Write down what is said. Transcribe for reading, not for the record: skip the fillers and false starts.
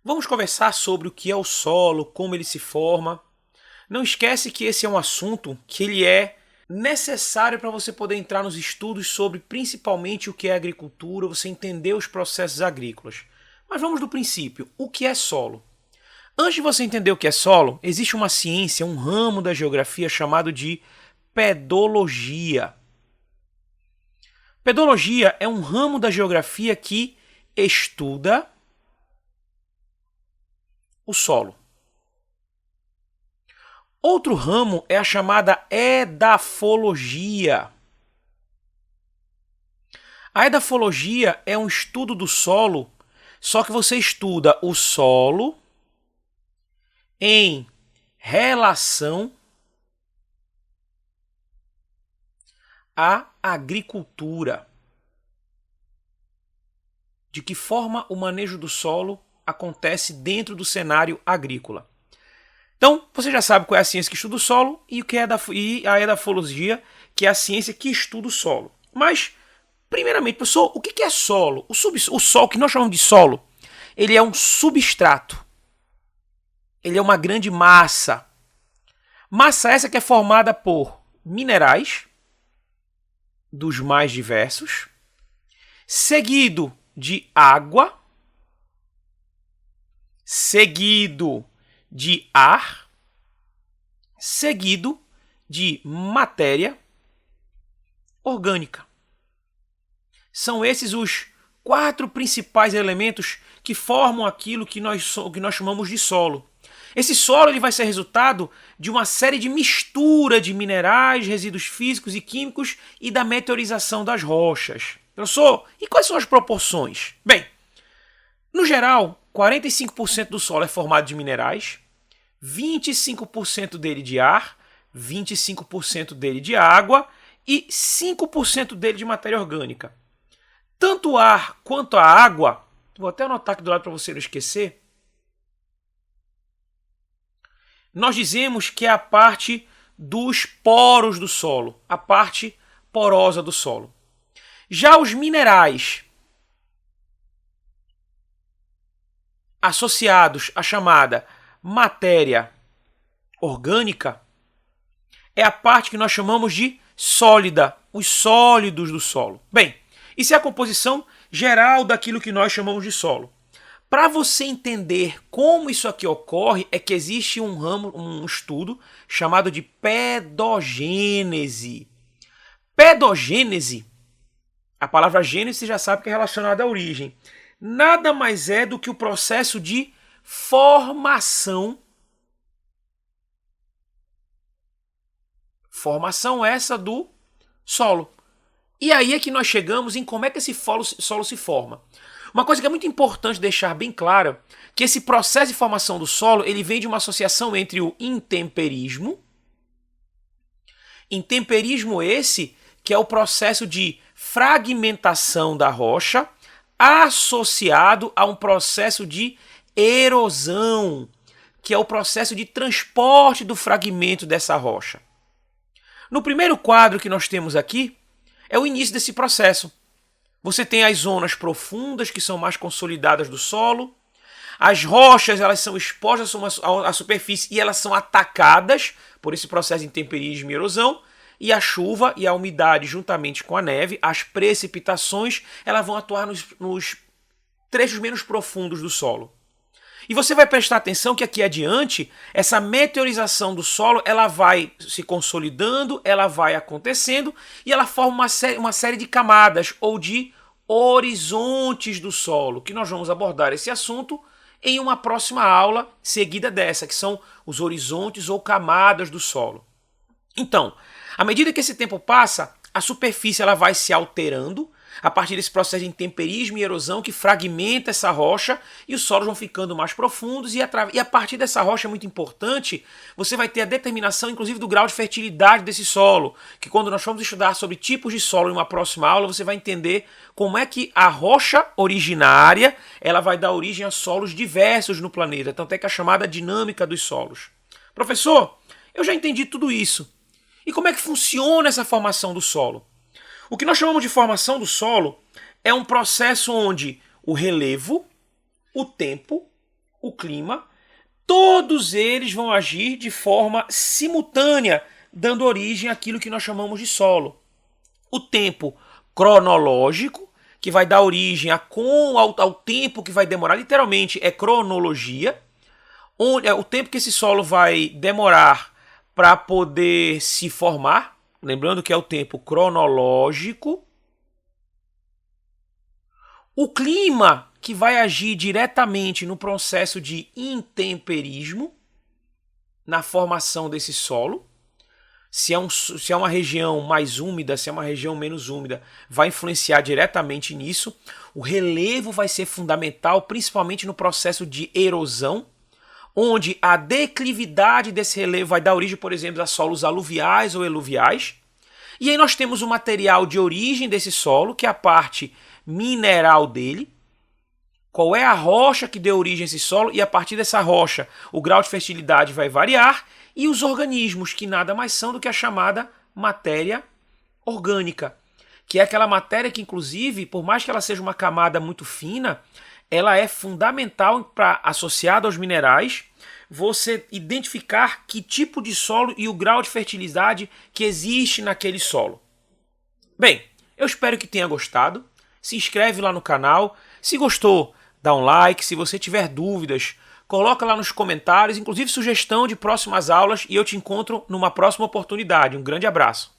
Vamos conversar sobre o que é o solo, como ele se forma. Não esquece que esse é um assunto que ele é necessário para você poder entrar nos estudos sobre principalmente o que é agricultura, você entender os processos agrícolas. Mas vamos do princípio, o que é solo? Antes de você entender o que é solo, existe uma ciência, um ramo da geografia chamado de pedologia. Pedologia é um ramo da geografia que estuda o solo. Outro ramo é a chamada edafologia. A edafologia é um estudo do solo, só que você estuda o solo em relação à agricultura. De que forma o manejo do solo acontece dentro do cenário agrícola. Então, você já sabe qual é a ciência que estuda o solo e o que é a edafologia, que é a ciência que estuda o solo. Mas, primeiramente, professor, o que é solo? O solo, que nós chamamos de solo, ele é um substrato. Ele é uma grande massa. Massa essa que é formada por minerais, dos mais diversos, seguido de água, seguido de ar, seguido de matéria orgânica. São esses os 4 principais elementos que formam aquilo que nós chamamos de solo. Esse solo ele vai ser resultado de uma série de mistura de minerais, resíduos físicos e químicos e da meteorização das rochas. Professor, e quais são as proporções? Bem, no geral, 45% do solo é formado de minerais, 25% dele de ar, 25% dele de água e 5% dele de matéria orgânica. Tanto o ar quanto a água, vou até anotar aqui do lado para você não esquecer, nós dizemos que é a parte dos poros do solo, a parte porosa do solo. Já os minerais associados à chamada matéria orgânica é a parte que nós chamamos de sólida, os sólidos do solo. Bem, isso é a composição geral daquilo que nós chamamos de solo. Para você entender como isso aqui ocorre, é que existe um estudo chamado de pedogênese. Pedogênese, a palavra gênese você já sabe que é relacionada à origem. Nada mais é do que o processo de formação. Formação essa do solo. E aí é que nós chegamos em como é que esse solo se forma. Uma coisa que é muito importante deixar bem clara, que esse processo de formação do solo, ele vem de uma associação entre o intemperismo esse que é o processo de fragmentação da rocha, associado a um processo de erosão, que é o processo de transporte do fragmento dessa rocha. No primeiro quadro que nós temos aqui, é o início desse processo. Você tem as zonas profundas, que são mais consolidadas do solo. As rochas elas são expostas à superfície e elas são atacadas por esse processo de intemperismo e erosão. E a chuva e a umidade, juntamente com a neve, as precipitações, elas vão atuar nos trechos menos profundos do solo. E você vai prestar atenção que aqui adiante, essa meteorização do solo, ela vai se consolidando, ela vai acontecendo e ela forma uma série de camadas ou de horizontes do solo, que nós vamos abordar esse assunto em uma próxima aula seguida dessa, que são os horizontes ou camadas do solo. Então, à medida que esse tempo passa, a superfície ela vai se alterando a partir desse processo de intemperismo e erosão que fragmenta essa rocha e os solos vão ficando mais profundos e a partir dessa rocha é muito importante, você vai ter a determinação inclusive do grau de fertilidade desse solo, que quando nós formos estudar sobre tipos de solo em uma próxima aula, você vai entender como é que a rocha originária ela vai dar origem a solos diversos no planeta, tanto é que é a chamada dinâmica dos solos. Professor, eu já entendi tudo isso. E como é que funciona essa formação do solo? O que nós chamamos de formação do solo é um processo onde o relevo, o tempo, o clima, todos eles vão agir de forma simultânea, dando origem àquilo que nós chamamos de solo. O tempo cronológico, que vai dar origem ao tempo que vai demorar, literalmente é cronologia, onde é o tempo que esse solo vai demorar para poder se formar, lembrando que é o tempo cronológico. O clima, que vai agir diretamente no processo de intemperismo, na formação desse solo. Se é uma região mais úmida, se é uma região menos úmida, vai influenciar diretamente nisso. O relevo vai ser fundamental, principalmente no processo de erosão, onde a declividade desse relevo vai dar origem, por exemplo, a solos aluviais ou eluviais. E aí nós temos o material de origem desse solo, que é a parte mineral dele. Qual é a rocha que deu origem a esse solo, e a partir dessa rocha o grau de fertilidade vai variar, e os organismos, que nada mais são do que a chamada matéria orgânica, que é aquela matéria que, inclusive, por mais que ela seja uma camada muito fina, ela é fundamental para, associada aos minerais, você identificar que tipo de solo e o grau de fertilidade que existe naquele solo. Bem, eu espero que tenha gostado. Se inscreve lá no canal. Se gostou, dá um like. Se você tiver dúvidas, coloca lá nos comentários, inclusive sugestão de próximas aulas, e eu te encontro numa próxima oportunidade. Um grande abraço.